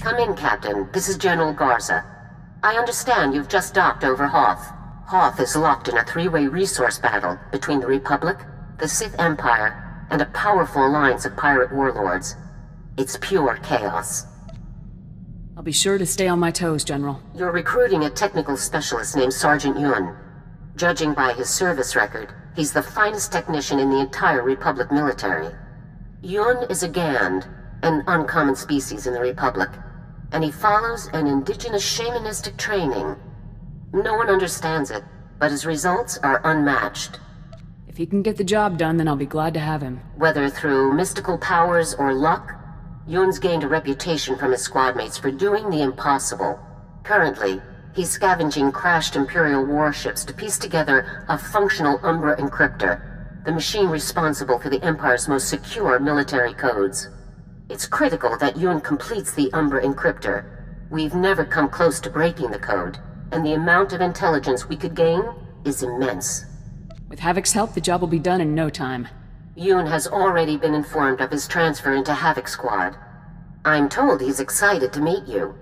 Come in, Captain. This is General Garza. I understand you've just docked over Hoth. Hoth is locked in a three-way resource battle between the Republic, the Sith Empire, and a powerful alliance of pirate warlords. It's pure chaos. I'll be sure to stay on my toes, General. You're recruiting a technical specialist named Sergeant Yun. Judging by his service record, he's the finest technician in the entire Republic military. Yun is a Gand, an uncommon species in the Republic, and he follows an indigenous shamanistic training. No one understands it, but his results are unmatched. If he can get the job done, then I'll be glad to have him. Whether through mystical powers or luck, Yun's gained a reputation from his squad mates for doing the impossible. Currently, he's scavenging crashed Imperial warships to piece together a functional Umbra encryptor, the machine responsible for the Empire's most secure military codes. It's critical that Yun completes the Umbra encryptor. We've never come close to breaking the code, and the amount of intelligence we could gain is immense. With Havoc's help, the job will be done in no time. Yun has already been informed of his transfer into Havoc Squad. I'm told he's excited to meet you.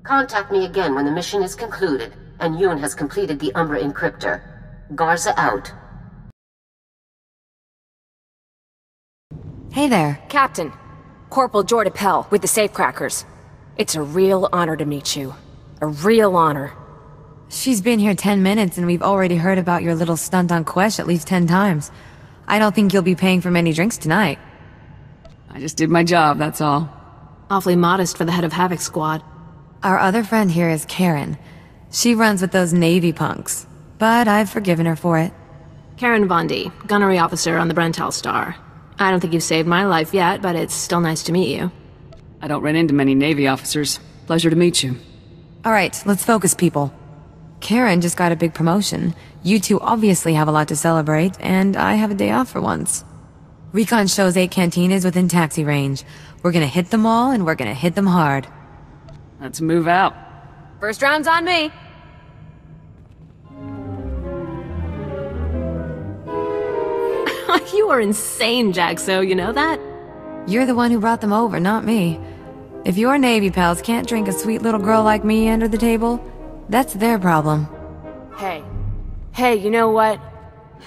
Contact me again when the mission is concluded and Yun has completed the Umbra encryptor. Garza out. Hey there. Captain. Corporal Jorda Pell with the Safecrackers. It's a real honor to meet you. A real honor. She's been here 10 minutes and we've already heard about your little stunt on Quesh at least 10 times. I don't think you'll be paying for many drinks tonight. I just did my job, that's all. Awfully modest for the head of Havoc Squad. Our other friend here is Karen. She runs with those Navy punks, but I've forgiven her for it. Karen Vondi, gunnery officer on the Brentel Star. I don't think you've saved my life yet, but it's still nice to meet you. I don't run into many Navy officers. Pleasure to meet you. Alright, let's focus, people. Karen just got a big promotion. You two obviously have a lot to celebrate, and I have a day off for once. Recon shows 8 cantinas within taxi range. We're gonna hit them all, and we're gonna hit them hard. Let's move out. First round's on me. You are insane, Jaxo, you know that? You're the one who brought them over, not me. If your Navy pals can't drink a sweet little girl like me under the table, that's their problem. Hey, you know what?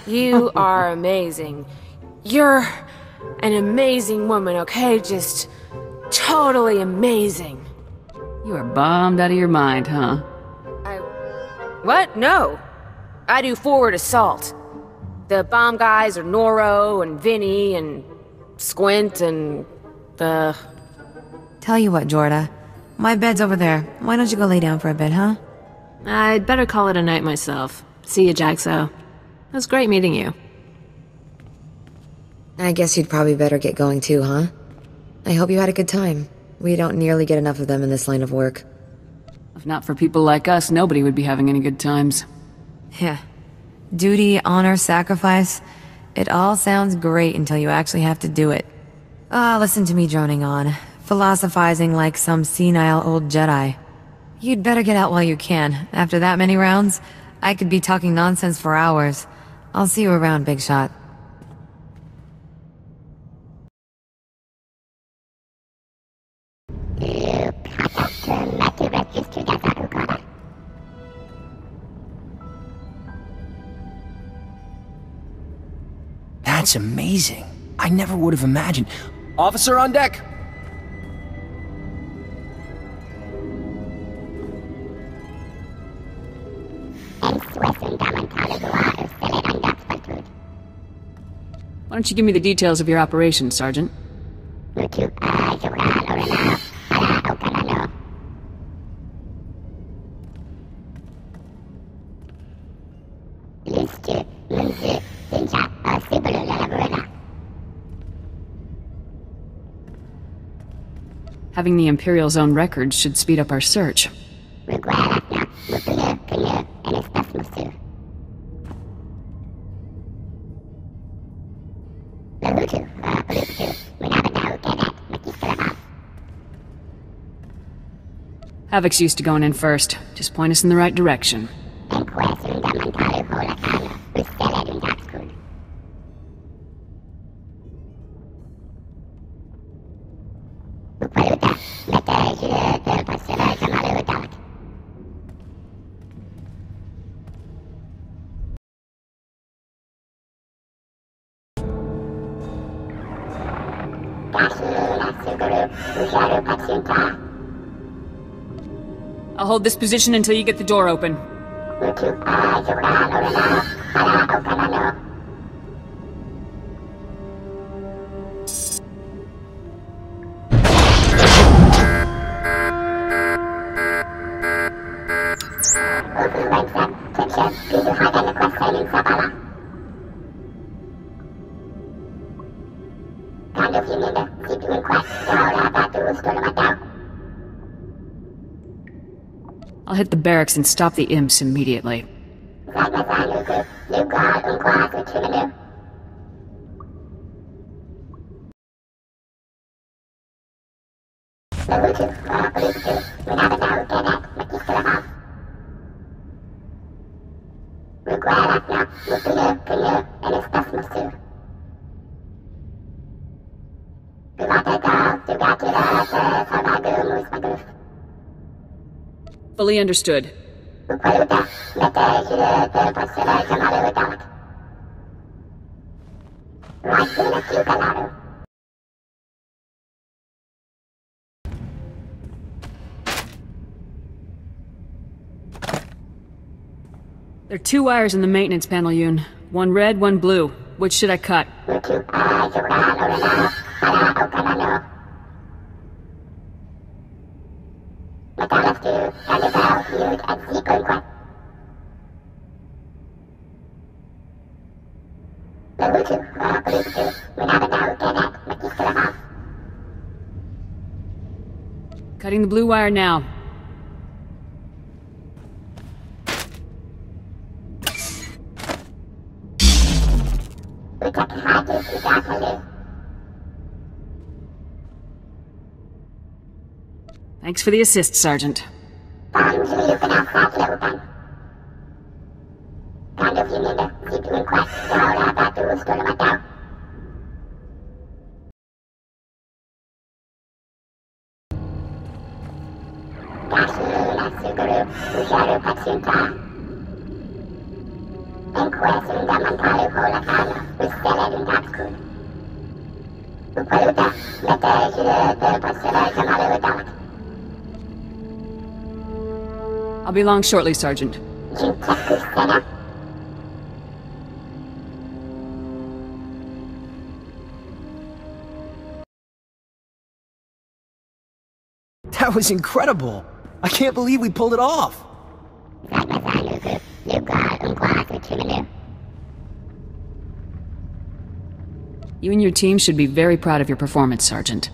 You are amazing. You're an amazing woman, okay? Just totally amazing. You are bombed out of your mind, huh? What? No. I do forward assault. The bomb guys are Noro and Vinny and Squint and the... Tell you what, Jorda. My bed's over there. Why don't you go lay down for a bit, huh? I'd better call it a night myself. See you, Jaxo. It was great meeting you. I guess you'd probably better get going too, huh? I hope you had a good time. We don't nearly get enough of them in this line of work. If not for people like us, nobody would be having any good times. Yeah. Duty, honor, sacrifice. It all sounds great until you actually have to do it. Listen to me droning on. Philosophizing like some senile old Jedi. You'd better get out while you can. After that many rounds, I could be talking nonsense for hours. I'll see you around, Big Shot. That's amazing. I never would have imagined. Officer on deck! Why don't you give me the details of your operation, Sergeant? Having the Imperial's own records should speed up our search. Havoc's used to going in first. Just point us in the right direction. I'll hold this position until you get the door open. I'll hit the barracks and stop the imps immediately. Fully understood. There are 2 wires in the maintenance panel, Yoon. One red, one blue. Which should I cut? Cutting the blue wire now. Thanks for the assist, Sergeant. I'll be along shortly, Sergeant. That was incredible! I can't believe we pulled it off! You and your team should be very proud of your performance, Sergeant.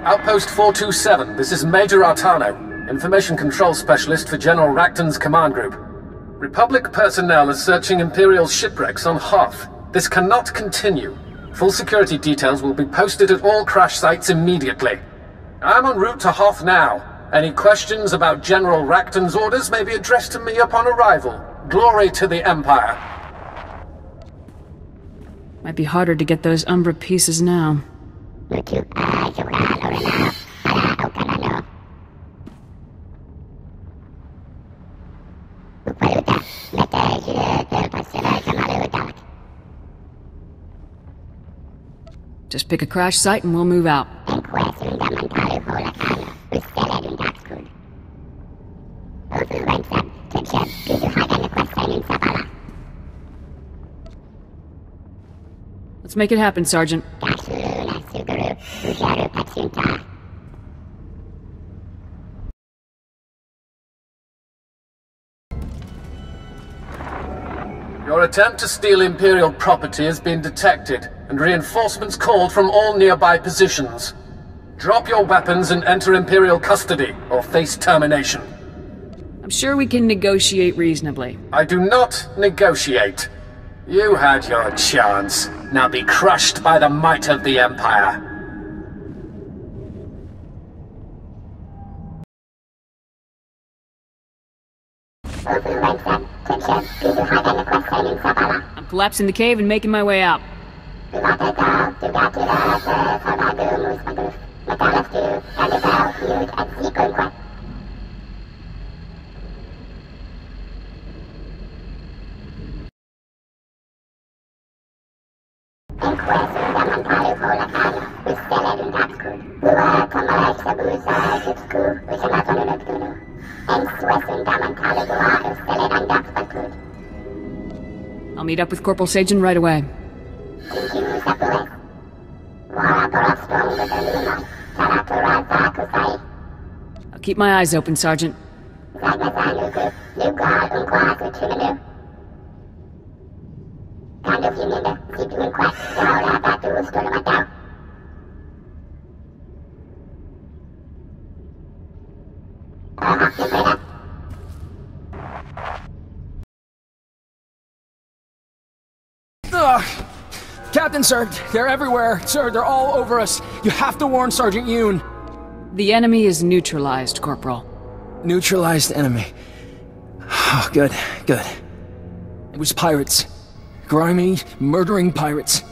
Outpost 427, this is Major Artano, Information Control Specialist for General Racton's command group. Republic personnel are searching Imperial shipwrecks on Hoth. This cannot continue. Full security details will be posted at all crash sites immediately. I'm en route to Hoth now. Any questions about General Racton's orders may be addressed to me upon arrival. Glory to the Empire. Might be harder to get those Umbra pieces now. Just pick a crash site and we'll move out. Let's make it happen, Sergeant. Your attempt to steal Imperial property has been detected, and reinforcements called from all nearby positions. Drop your weapons and enter Imperial custody, or face termination. I'm sure we can negotiate reasonably. I do not negotiate. You had your chance. Now be crushed by the might of the Empire. I'm collapsing the cave and making my way out. I'll meet up with Corporal Sagen right away. I'll keep my eyes open, Sergeant. Ugh. Captain, sir, they're everywhere. Sir, they're all over us. You have to warn Sergeant Yoon. The enemy is neutralized, Corporal. Neutralized enemy. Oh, good, good. It was pirates. Grimy, murdering pirates.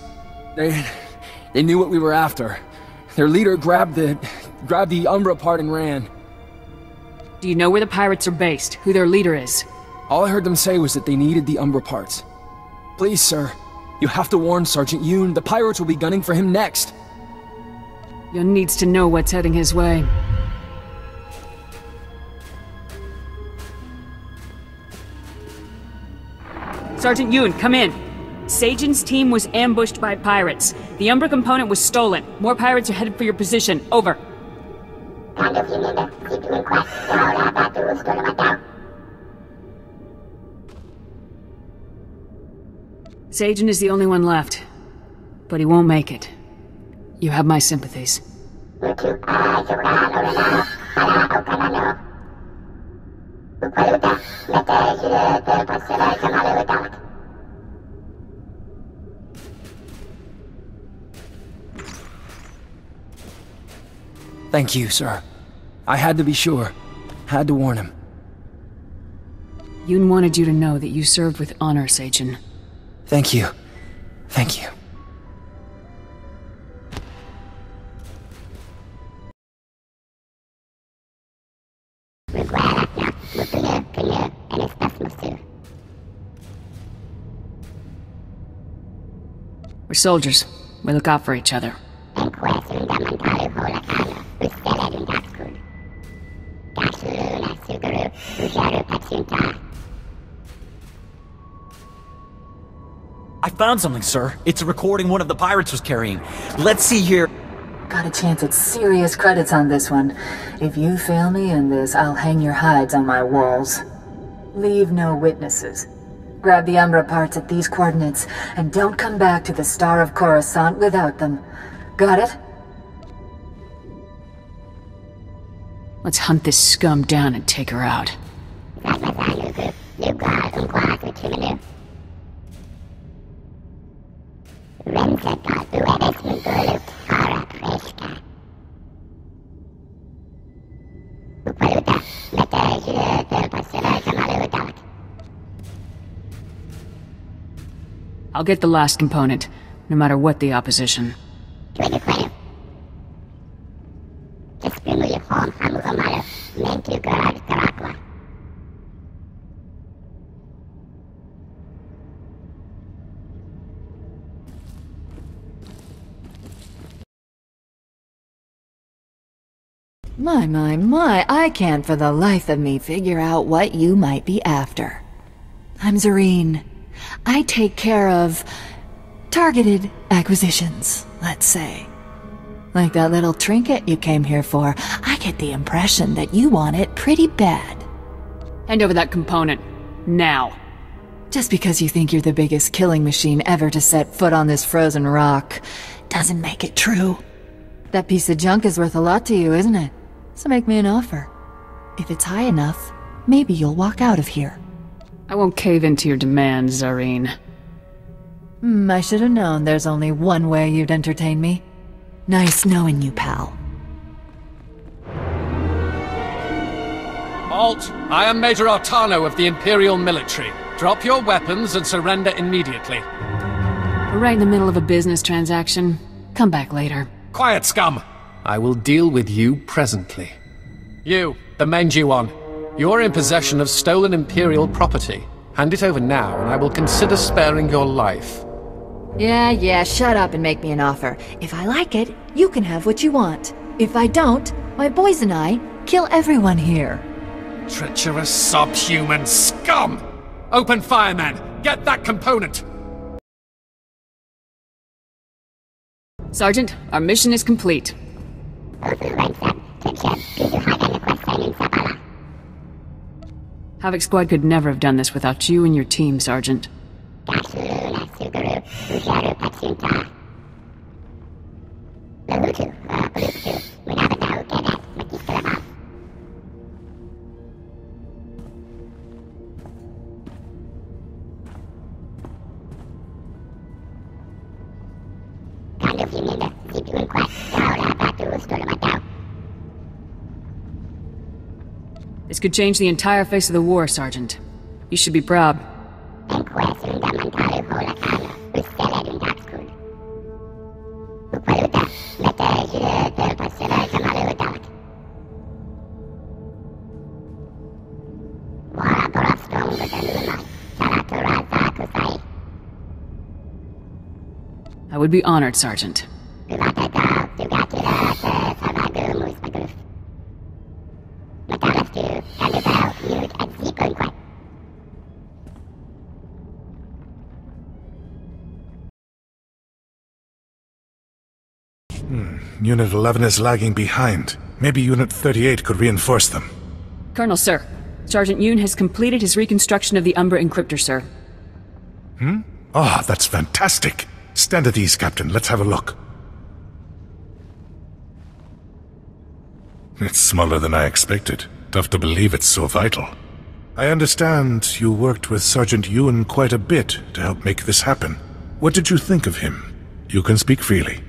They knew what we were after. Their leader grabbed the Umbra part and ran. Do you know where the pirates are based? Who their leader is? All I heard them say was that they needed the Umbra parts. Please, sir. You have to warn Sergeant Yoon. The pirates will be gunning for him next. Yoon needs to know what's heading his way. Sergeant Yoon, come in. Sajan's team was ambushed by pirates. The Umbra component was stolen. More pirates are headed for your position. Over. Sajan is the only one left. But he won't make it. You have my sympathies. Thank you, sir. I had to be sure. Had to warn him. Yoon wanted you to know that you served with honor, Sajan. Thank you. Thank you. We're soldiers. We look out for each other. I found something, sir. It's a recording one of the pirates was carrying. Let's see here. Got a chance at serious credits on this one. If you fail me in this, I'll hang your hides on my walls. Leave no witnesses. Grab the Umbra parts at these coordinates, and don't come back to the Star of Coruscant without them. Got it? Let's hunt this scum down and take her out. I'll get the last component, no matter what the opposition. My, I can't for the life of me figure out what you might be after. I'm Zareen. I take care of targeted acquisitions, let's say. Like that little trinket you came here for, I get the impression that you want it pretty bad. Hand over that component. Now. Just because you think you're the biggest killing machine ever to set foot on this frozen rock, doesn't make it true. That piece of junk is worth a lot to you, isn't it? So make me an offer. If it's high enough, maybe you'll walk out of here. I won't cave into your demands, Zareen. I should have known there's only one way you'd entertain me. Nice knowing you, pal. Halt! I am Major Artano of the Imperial Military. Drop your weapons and surrender immediately. We're right in the middle of a business transaction. Come back later. Quiet, scum! I will deal with you presently. You, the Menjuan. You're in possession of stolen Imperial property. Hand it over now, and I will consider sparing your life. Yeah, shut up and make me an offer. If I like it, you can have what you want. If I don't, my boys and I kill everyone here. Treacherous subhuman scum! Open fire, man! Get that component! Sergeant, our mission is complete. Havoc Squad could never have done this without you and your team, Sergeant. This could change the entire face of the war, Sergeant. You should be proud. I would be honored, Sergeant. Unit 11 is lagging behind. Maybe Unit 38 could reinforce them. Colonel, sir. Sergeant Yoon has completed his reconstruction of the Umbra encryptor, sir. Ah, that's fantastic. Stand at ease, Captain. Let's have a look. It's smaller than I expected. Tough to believe it's so vital. I understand you worked with Sergeant Yoon quite a bit to help make this happen. What did you think of him? You can speak freely.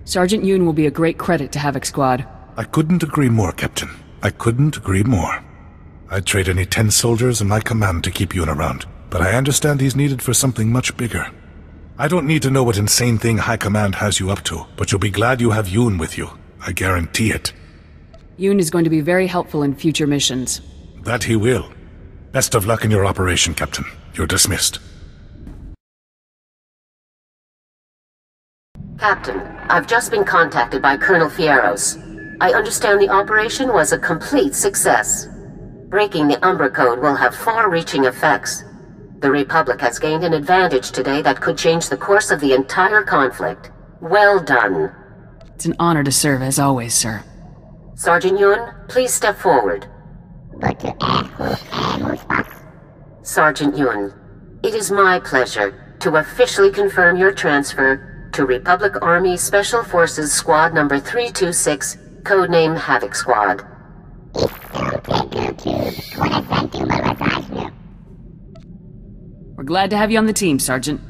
Sergeant Yoon will be a great credit to Havoc Squad. I couldn't agree more, Captain. I couldn't agree more. I'd trade any 10 soldiers in my command to keep Yoon around, but I understand he's needed for something much bigger. I don't need to know what insane thing High Command has you up to, but you'll be glad you have Yoon with you. I guarantee it. Yoon is going to be very helpful in future missions. That he will. Best of luck in your operation, Captain. You're dismissed. Captain, I've just been contacted by Colonel Fierros. I understand the operation was a complete success. Breaking the Umbra Code will have far-reaching effects. The Republic has gained an advantage today that could change the course of the entire conflict. Well done. It's an honor to serve, as always, sir. Sergeant Yoon, please step forward. Sergeant Yoon, it is my pleasure to officially confirm your transfer to Republic Army Special Forces Squad Number 326, codename Havoc Squad. We're glad to have you on the team, Sergeant.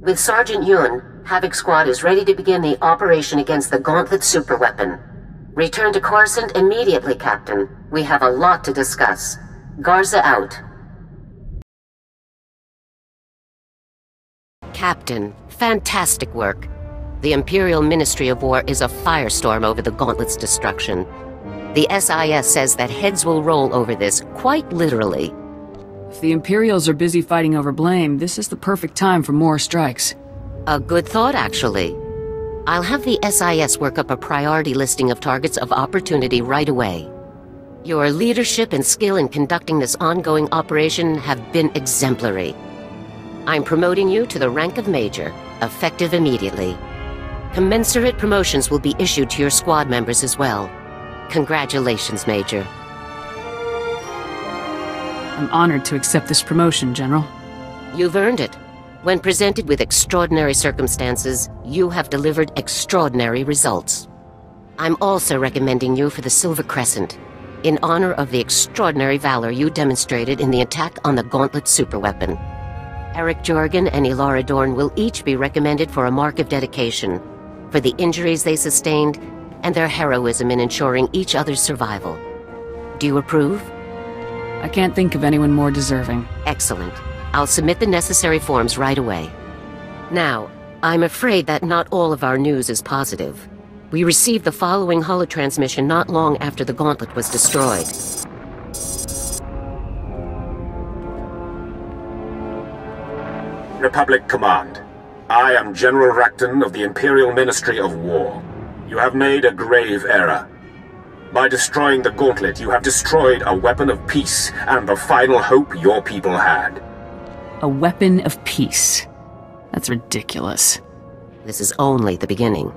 With Sergeant Yoon, Havoc Squad is ready to begin the operation against the Gauntlet superweapon. Return to Coruscant immediately, Captain. We have a lot to discuss. Garza out. Captain, fantastic work. The Imperial Ministry of War is a firestorm over the Gauntlet's destruction. The SIS says that heads will roll over this, quite literally. If the Imperials are busy fighting over blame, this is the perfect time for more strikes. A good thought, actually. I'll have the SIS work up a priority listing of targets of opportunity right away. Your leadership and skill in conducting this ongoing operation have been exemplary. I'm promoting you to the rank of Major, effective immediately. Commensurate promotions will be issued to your squad members as well. Congratulations, Major. I'm honored to accept this promotion, General. You've earned it. When presented with extraordinary circumstances, you have delivered extraordinary results. I'm also recommending you for the Silver Crescent, in honor of the extraordinary valor you demonstrated in the attack on the Gauntlet superweapon. Eric Jorgen and Ilara Dorn will each be recommended for a mark of dedication, for the injuries they sustained, and their heroism in ensuring each other's survival. Do you approve? I can't think of anyone more deserving. Excellent. I'll submit the necessary forms right away. Now, I'm afraid that not all of our news is positive. We received the following holotransmission not long after the Gauntlet was destroyed. Republic Command. I am General Rakton of the Imperial Ministry of War. You have made a grave error. By destroying the Gauntlet, you have destroyed a weapon of peace and the final hope your people had. A weapon of peace. That's ridiculous. This is only the beginning.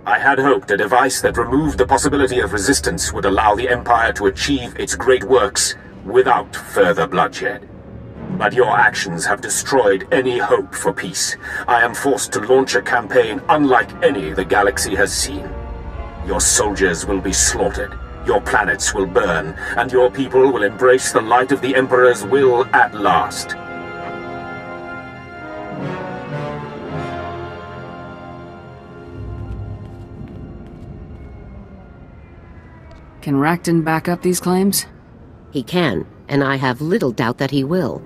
I had hoped a device that removed the possibility of resistance would allow the Empire to achieve its great works without further bloodshed. But your actions have destroyed any hope for peace. I am forced to launch a campaign unlike any the galaxy has seen. Your soldiers will be slaughtered, your planets will burn, and your people will embrace the light of the Emperor's will at last. Can Racton back up these claims? He can, and I have little doubt that he will.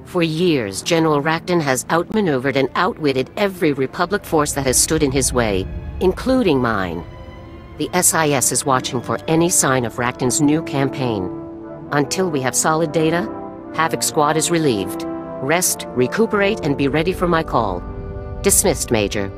For years, General Racton has outmaneuvered and outwitted every Republic force that has stood in his way, including mine. The SIS is watching for any sign of Racton's new campaign. Until we have solid data, Havoc Squad is relieved. Rest, recuperate, and be ready for my call. Dismissed, Major.